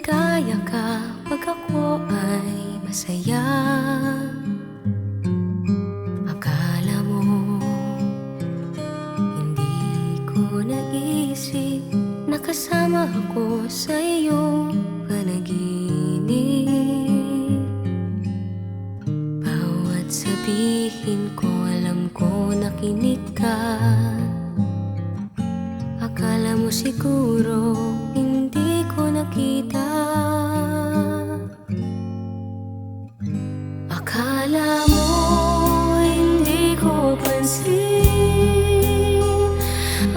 Maligaya ka pag ako ay masaya. Akala mo hindi ko naisip na kasama ako sa iyong panaginip. Bawat sabihin ko alam ko nakinig ka. Akala mo siguro hindi ko nakita. Akala mo hindi ko pansin.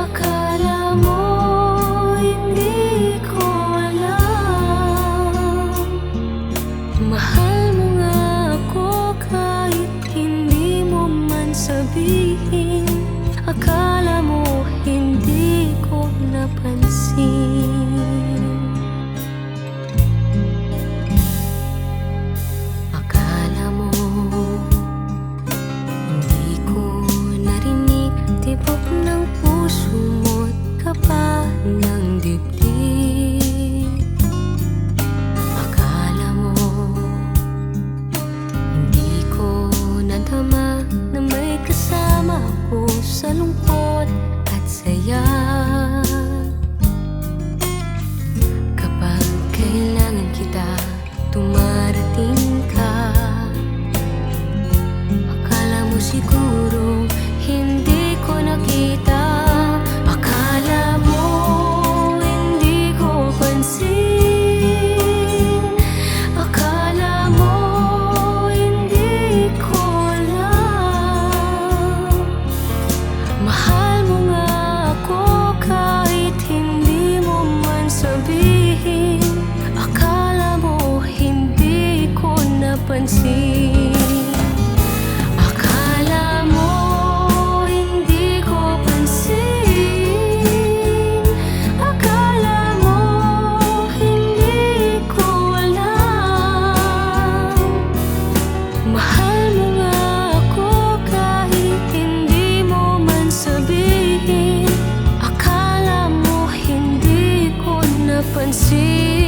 Akala mo hindi ko alam. Mahal mo nga ako kahit hindi mo man sabihin. Akala mo hindi ko napansin. Akala mo hindi ko narinig tibok ng puso mo't kaba ng dibdib. Akala mo hindi ko nadama na may kasama ako sa lungkot at saya. Kapag kailangan kita, dumarating ka. Akala mo siguro hindi ko nakita. Akala mo hindi ko pansin. Akala mo hindi ko alam. Mahal mo nga ako kahit hindi mo man sabihin. Akala mo hindi ko napansin. Akala mo hindi ko pansin. Akala mo hindi ko alam. Mahal mo nga ako kahit hindi mo man sabihin. Akala mo hindi ko napansin.